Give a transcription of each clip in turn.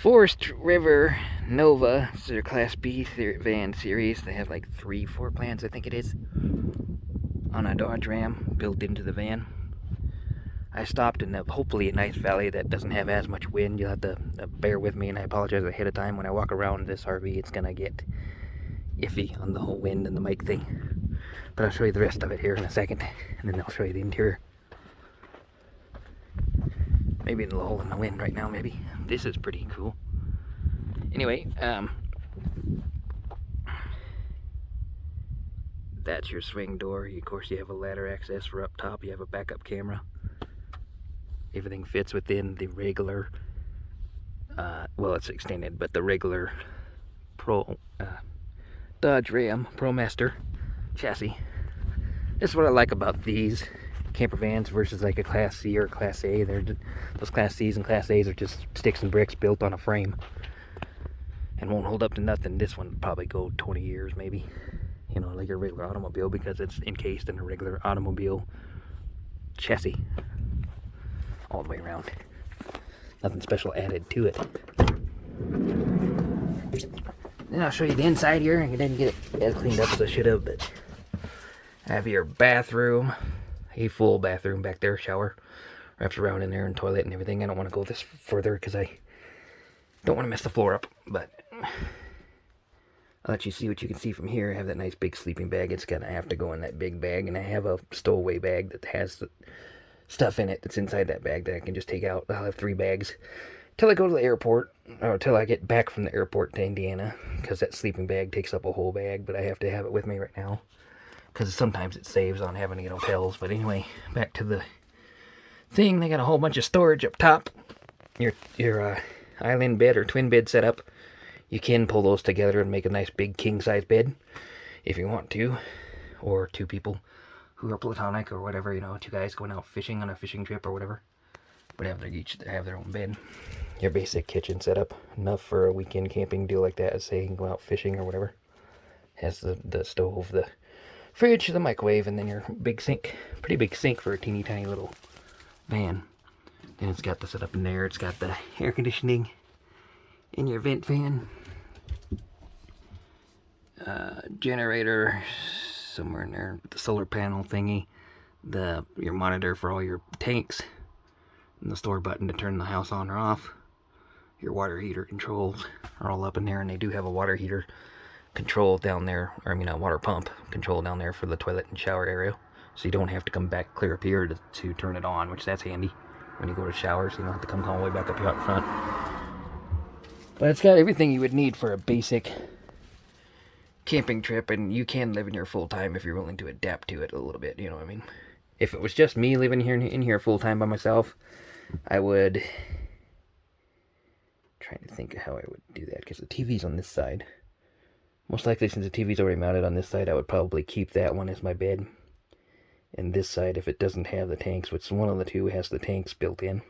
Forrest River NOVA. It's their Class B van series. They have like 3 floor plans, I think it is, on a Dodge Ram built into the van. I stopped in hopefully a nice valley that doesn't have as much wind. You'll have to bear with me, and I apologize ahead of time. When I walk around this RV, it's gonna get iffy on the whole wind and the mic thing. But I'll show you the rest of it here in a second, and then I'll show you the interior. Maybe in a hole in the wind right now, maybe. This is pretty cool. Anyway, that's your swing door. Of course, you have a ladder access for up top. You have a backup camera. Everything fits within the regular, well, it's extended, but the regular Dodge Ram ProMaster chassis. This is what I like about these camper vans versus like a Class C or a Class A. Those Class C's and Class A's are just sticks and bricks built on a frame and won't hold up to nothing. This one would probably go 20 years maybe, you know, like a regular automobile, because it's encased in a regular automobile chassis all the way around. Nothing special added to it. Then I'll show you the inside here. I didn't get it as cleaned up as I should have, but I have your bathroom, a full bathroom back there, shower wraps around in there, and toilet and everything. I don't want to go this further because I don't want to mess the floor up, but I'll let you see what you can see from here. I have that nice big sleeping bag. It's gonna have to go in that big bag, and I have a stowaway bag that has the stuff in it that's inside that bag that I can just take out. I'll have 3 bags till I go to the airport, or till I get back from the airport to Indiana, because that sleeping bag takes up a whole bag, but I have to have it with me right now because sometimes it saves on having to get hotels. But anyway, back to the thing. They got a whole bunch of storage up top. Your island bed or twin bed setup, you can pull those together and make a nice big king size bed if you want to, or 2 people who are platonic or whatever, you know, 2 guys going out fishing on a fishing trip or whatever, but each have their own bed. Your basic kitchen setup, enough for a weekend camping deal like that, say you can go out fishing or whatever. Has the stove, the fridge, the microwave, and then your big sink. Pretty big sink for a teeny tiny little van. Then it's got the setup in there. It's got the air conditioning in your vent fan. Generator somewhere in there, the solar panel thingy, your monitor for all your tanks, and the store button to turn the house on or off. Your water heater controls are all up in there, and they do have a water heater control down there, or I mean a water pump control down there for the toilet and shower area, so you don't have to come back clear up here to turn it on, which that's handy when you go to shower, so you don't have to come all the way back up here out front. But it's got everything you would need for a basic camping trip, and you can live in here full time if you're willing to adapt to it a little bit, you know what I mean? If it was just me living here in here full time by myself, I would trying to think of how I would do that, because the TV's on this side. Most likely, since the TV's already mounted on this side, I would probably keep that one as my bed. And this side, if it doesn't have the tanks, which one of the 2 has the tanks built in.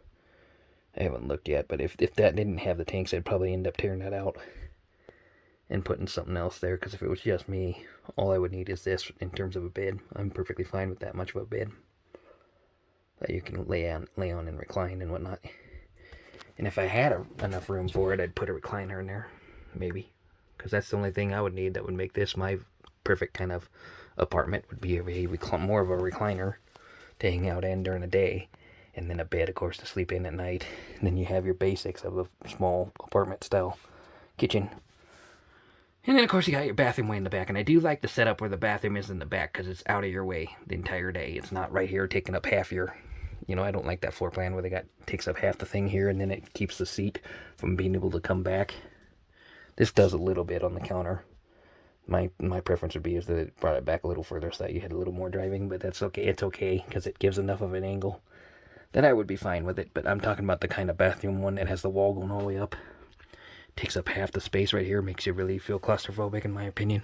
I haven't looked yet, but if that didn't have the tanks, I'd probably end up tearing that out and putting something else there, because if it was just me, all I would need is this in terms of a bed. I'm perfectly fine with that much of a bed that you can lay on and recline and whatnot. And if I had enough room for it, I'd put a recliner in there, maybe, because that's the only thing I would need that would make this my perfect kind of apartment, would be more of a recliner to hang out in during the day, and then a bed, of course, to sleep in at night. And then you have your basics of a small apartment style kitchen. And then, of course, you got your bathroom way in the back. And I do like the setup where the bathroom is in the back, because it's out of your way the entire day. It's not right here taking up half your, you know, I don't like that floor plan where takes up half the thing here, and then it keeps the seat from being able to come back. This does a little bit on the counter. My preference would be is that it brought it back a little further so that you had a little more driving, but that's okay. It's okay, because it gives enough of an angle that I would be fine with it. But I'm talking about the kind of bathroom one that has the wall going all the way up. Takes up half the space right here, makes you really feel claustrophobic, in my opinion.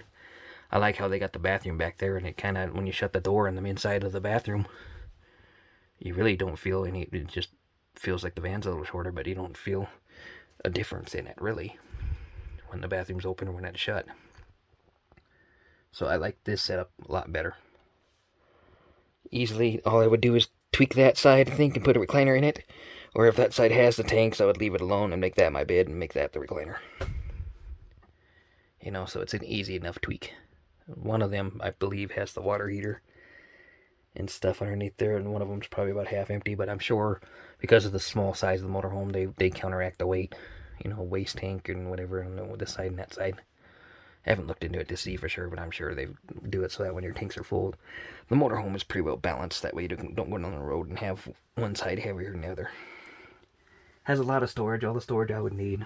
I like how they got the bathroom back there, and it kind of, when you shut the door on the inside of the bathroom, you really don't feel any, it just feels like the van's a little shorter, but you don't feel a difference in it, really, when the bathroom's open or when it's shut. So I like this setup a lot better. Easily, all I would do is tweak that side, I think, and put a recliner in it. Or if that side has the tanks, I would leave it alone and make that my bed and make that the recliner. You know, so it's an easy enough tweak. One of them, I believe, has the water heater and stuff underneath there, and one of them's probably about half empty, but I'm sure because of the small size of the motorhome, they counteract the weight, you know, waste tank and whatever on this side and that side. I haven't looked into it to see for sure, but I'm sure they do it so that when your tanks are full, the motorhome is pretty well balanced. That way you don't go down the road and have one side heavier than the other. Has a lot of storage, all the storage I would need.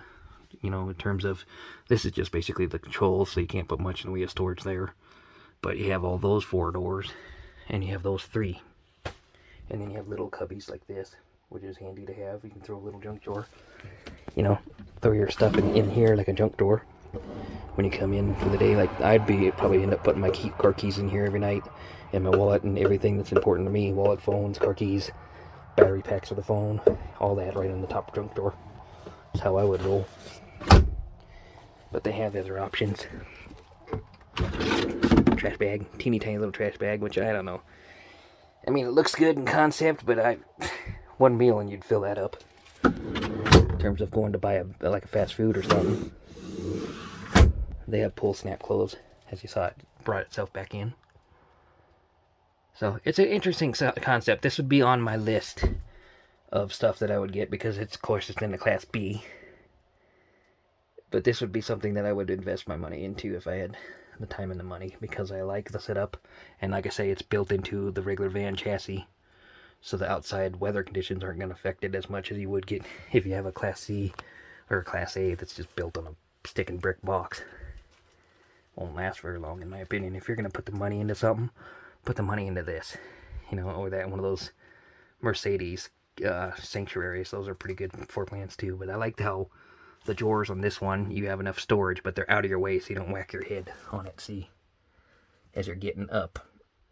You know, in terms of, this is just basically the controls, so you can't put much in the way of storage there. But you have all those 4 doors, and you have those 3. And then you have little cubbies like this, which is handy to have. You can throw a little junk drawer. You know, throw your stuff in here like a junk drawer. When you come in for the day, like I'd probably end up putting my car keys in here every night, and my wallet and everything that's important to me, wallet, phones, car keys, battery packs for the phone, all that right in the top junk drawer. That's how I would roll. But they have other options. Trash bag, teeny tiny little trash bag, which I don't know. I mean, it looks good in concept, but one meal and you'd fill that up. In terms of going to buy like a fast food or something. They have pull snap clothes, as you saw it brought itself back in. So it's an interesting concept. This would be on my list of stuff that I would get because it's, of course, it's in the Class B. But this would be something that I would invest my money into if I had the time and the money, because I like the setup, and like I say, it's built into the regular van chassis, so the outside weather conditions aren't going to affect it as much as you would get if you have a Class C or a Class A that's just built on a stick and brick box. Won't last very long, in my opinion. If you're going to put the money into something, put the money into this, you know, or that one of those Mercedes Sanctuaries. Those are pretty good floor plans too, but I liked how the drawers on this one, you have enough storage, but they're out of your way so you don't whack your head on it. See, as you're getting up,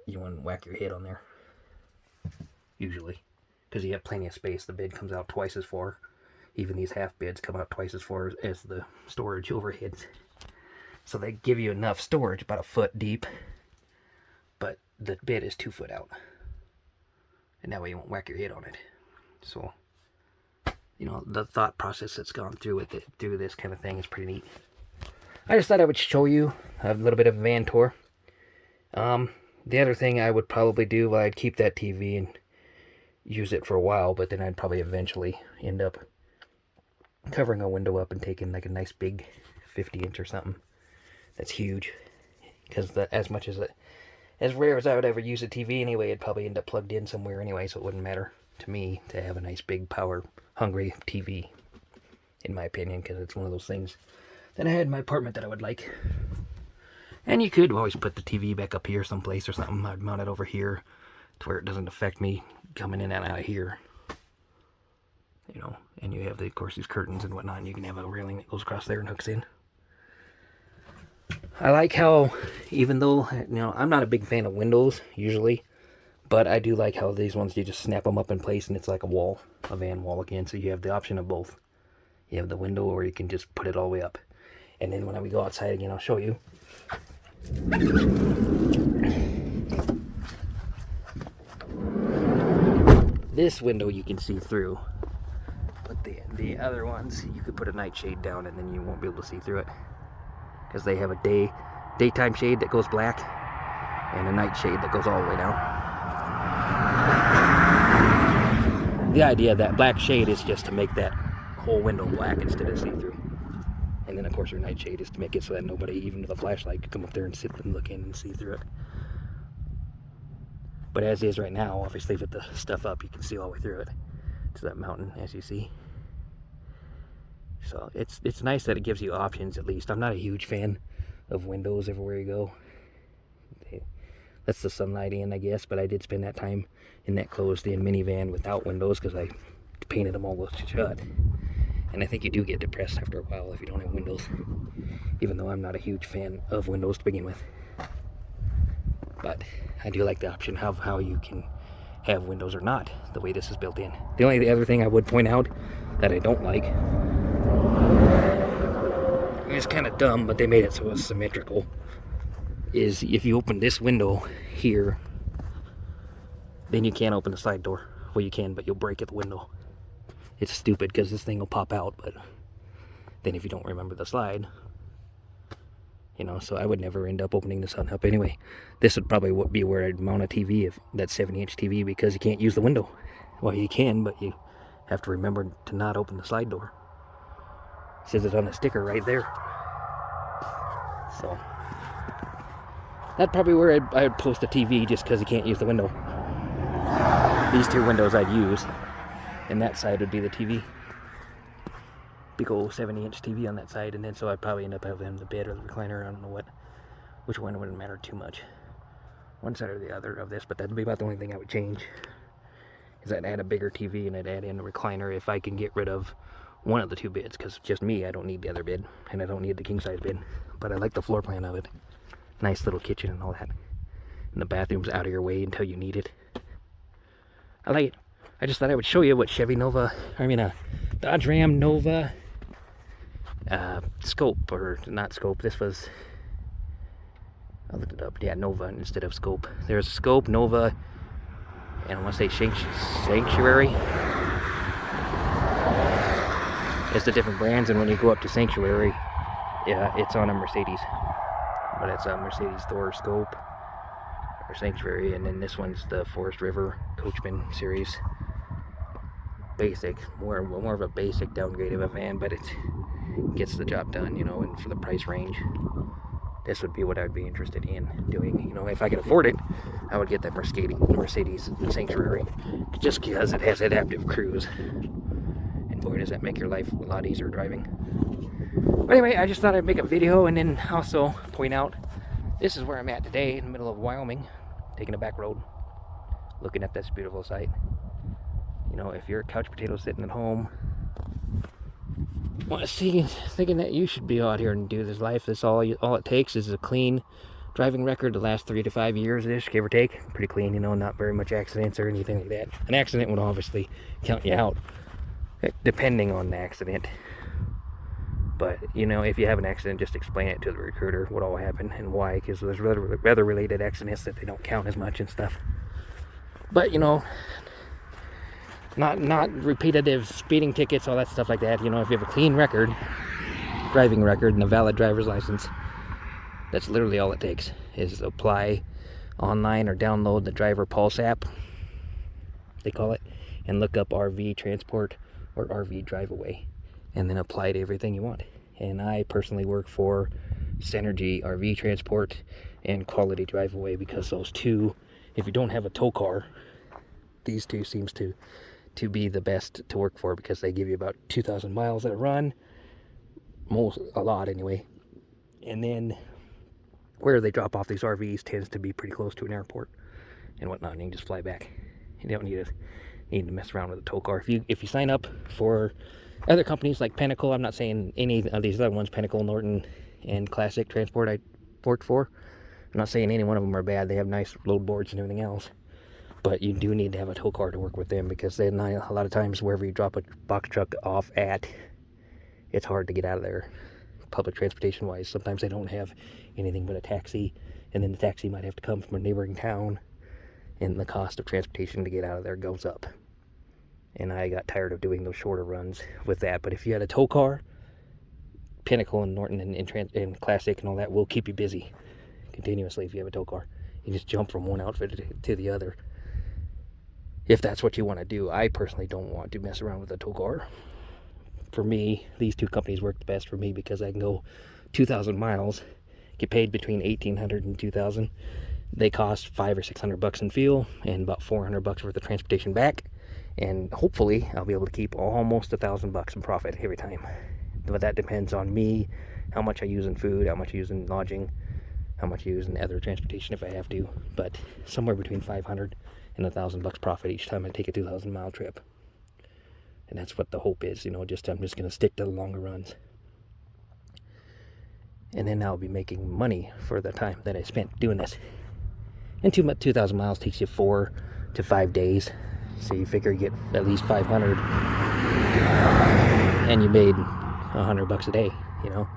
you want to whack your head on there, usually, because you have plenty of space. The bed comes out twice as far. Even these half beds come out twice as far as the storage overheads. So they give you enough storage, about a foot deep, but the bed is 2 foot out. And that way you won't whack your head on it. So, you know, the thought process that's gone through through this kind of thing is pretty neat. I just thought I would show you a little bit of a van tour. The other thing I would probably do, well, I'd keep that TV and use it for a while, but then I'd probably eventually end up covering a window up and taking like a nice big 50-inch or something. That's huge, because as rare as I would ever use a TV anyway, it'd probably end up plugged in somewhere anyway, so it wouldn't matter to me to have a nice big power-hungry TV, in my opinion, because it's one of those things that I had in my apartment that I would like. And you could always put the TV back up here someplace or something. I'd mount it over here to where it doesn't affect me coming in and out of here. You know, and you have, of course, these curtains and whatnot, and you can have a railing that goes across there and hooks in. I like how, even though, you know, I'm not a big fan of windows, usually, but I do like how these ones, you just snap them up in place and it's like a wall, a van wall again, so you have the option of both. You have the window, or you can just put it all the way up. And then when we go outside again, I'll show you. This window you can see through, but the other ones, you could put a nightshade down and then you won't be able to see through it. Because they have a daytime shade that goes black and a night shade that goes all the way down. The idea of that black shade is just to make that whole window black instead of see-through. And then of course your night shade is to make it so that nobody, even with a flashlight, could come up there and sit and look in and see through it. But as is right now, obviously with the stuff up, you can see all the way through it to that mountain, as you see. So it's nice that it gives you options, at least. I'm not a huge fan of windows everywhere you go. That's the sunlight in, I guess, but I did spend that time in that closed-in minivan without windows because I painted them all shut. And I think you do get depressed after a while if you don't have windows, even though I'm not a huge fan of windows to begin with. But I do like the option of how you can have windows or not, the way this is built in. The only other thing I would point out that I don't like, it's kind of dumb, but they made it so it's symmetrical, is if you open this window here, then you can't open the side door. Well, you can, but you'll break at the window. It's stupid because this thing will pop out, but then if you don't remember the slide, you know, so I would never end up opening this up anyway. This would probably be where I'd mount a TV, if that 70-inch TV, because you can't use the window. Well, you can, but you have to remember to not open the slide door. It says it on the sticker right there. So that's probably where I'd post a TV, just because you can't use the window. These two windows I'd use, and that side would be the TV. Big old 70-inch TV on that side, and then so I'd probably end up having the bed or the recliner. I don't know which one wouldn't matter too much, one side or the other of this, but that'd be about the only thing I would change. Is I'd add a bigger TV and I'd add in a recliner if I can get rid of one of the two beds, because just me, I don't need the other bed, and I don't need the king size bed. But I like the floor plan of it. Nice little kitchen and all that, and the bathroom's out of your way until you need it. I like it. I just thought I would show you what Dodge Ram Nova scope, or not scope, this was, I looked it up, yeah, Nova instead of scope. There's a scope, Nova, and I want to say Sanctuary. It's the different brands, and when you go up to Sanctuary, yeah, it's on a Mercedes, but it's a Mercedes Thor scope, or Sanctuary, and then this one's the Forrest River Coachman series. Basic, more of a basic downgrade of a van, but it gets the job done, you know, and for the price range, this would be what I'd be interested in doing. You know, if I could afford it, I would get that Mercedes Sanctuary, just because it has adaptive cruise, and boy, does that make your life a lot easier driving. But anyway, I just thought I'd make a video, and then also point out, this is where I'm at today, in the middle of Wyoming, taking a back road, looking at this beautiful sight. You know, if you're a couch potato sitting at home, thinking that you should be out here and do this life, all it takes is a clean driving record the last 3 to 5 years-ish, give or take. Pretty clean, you know, not very much accidents or anything like that. An accident would obviously count you out, depending on the accident. But, you know, if you have an accident, just explain it to the recruiter, what all happened and why, because there's weather-related accidents that they don't count as much and stuff. But, you know, not repetitive speeding tickets, all that stuff like that. You know, if you have a clean record, driving record, and a valid driver's license, that's literally all it takes, is apply online or download the Driver Pulse app, they call it, and look up RV transport or RV drive away, and then apply to everything you want. And I personally work for Synergy RV Transport and Quality Drive Away, because those two, if you don't have a tow car, these two seems to be the best to work for, because they give you about 2,000 miles at a run, a lot anyway. And then where they drop off these RVs tends to be pretty close to an airport and whatnot, and you can just fly back. You don't need to mess around with a tow car. If you sign up for other companies like Pinnacle, I'm not saying any of these other ones, Pinnacle, Norton, and Classic Transport I worked for, I'm not saying any one of them are bad. They have nice load boards and everything else. But you do need to have a tow car to work with them, because then a lot of times wherever you drop a box truck off at, it's hard to get out of there, public transportation wise. Sometimes they don't have anything but a taxi, and then the taxi might have to come from a neighboring town, and the cost of transportation to get out of there goes up. And I got tired of doing those shorter runs with that. But if you had a tow car, Pinnacle and Norton and Classic and all that will keep you busy continuously. If you have a tow car, you just jump from one outfit to the other, if that's what you want to do. I personally don't want to mess around with a tow car. For me, these two companies work the best for me, because I can go 2,000 miles, get paid between $1,800 and $2,000. They cost $500 or $600 in fuel and about $400 worth of transportation back, and hopefully I'll be able to keep almost $1,000 in profit every time. But that depends on me, how much I use in food, how much I use in lodging, how much I use in other transportation if I have to. But somewhere between $500 and $1,000 profit each time I take a 2,000 mile trip. And that's what the hope is, you know, I'm just going to stick to the longer runs. And then I'll be making money for the time that I spent doing this. And 2,000 miles takes you 4 to 5 days. So you figure you get at least 500, and you made $100 a day, you know.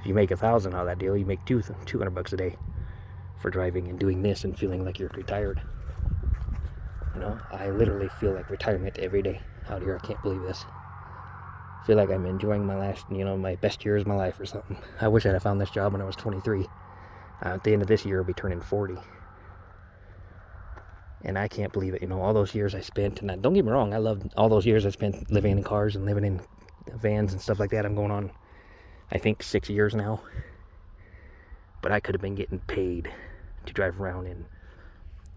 If you make 1,000 out of that deal, you make $200 a day for driving and doing this and feeling like you're retired. You know, I literally feel like retirement every day out here. I can't believe this. feel like I'm enjoying my last, my best years of my life or something. I wish I'd have found this job when I was 23. At the end of this year, I'll be turning 40. And I can't believe it, all those years I spent. And don't get me wrong, I loved all those years I spent living in cars and living in vans and stuff like that. I'm going on, I think, 6 years now. But I could have been getting paid to drive around in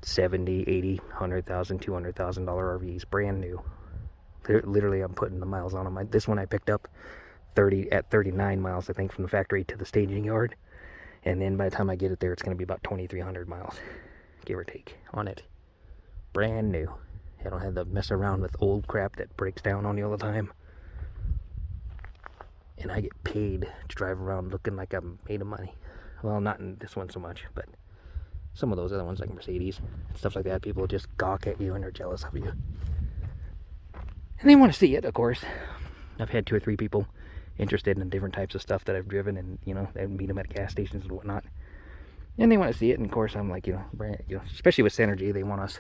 $70,000, $80,000, $100,000, $200,000 RVs, brand new. Literally, I'm putting the miles on them. This one I picked up 39 miles, I think, from the factory to the staging yard. And then by the time I get it there, it's going to be about 2,300 miles, give or take, on it. Brand new. I don't have to mess around with old crap that breaks down on you all the time. And I get paid to drive around looking like I'm made of money. Well, not in this one so much, but some of those other ones, like Mercedes, stuff like that, people just gawk at you and are jealous of you. And they want to see it, of course. I've had 2 or 3 people interested in different types of stuff that I've driven, and I meet them at gas stations and whatnot. And they want to see it, and of course I'm like, especially with Synergy, they want us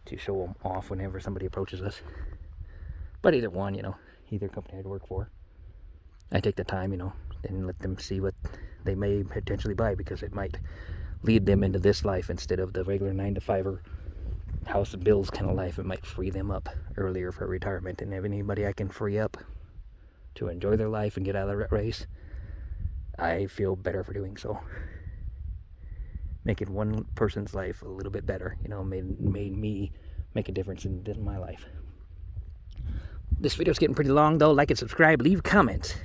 to show them off whenever somebody approaches us. But either one, either company I'd work for, I take the time, and let them see what they may potentially buy, because it might lead them into this life instead of the regular 9-to-5er house and bills kind of life. It might free them up earlier for retirement, and if anybody I can free up to enjoy their life and get out of the rat race, I feel better for doing so. Making one person's life a little bit better, made me make a difference in my life. This video's getting pretty long though. Like and subscribe, leave comments.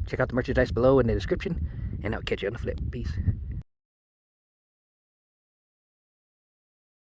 Check out the merchandise below in the description, and I'll catch you on the flip. Peace.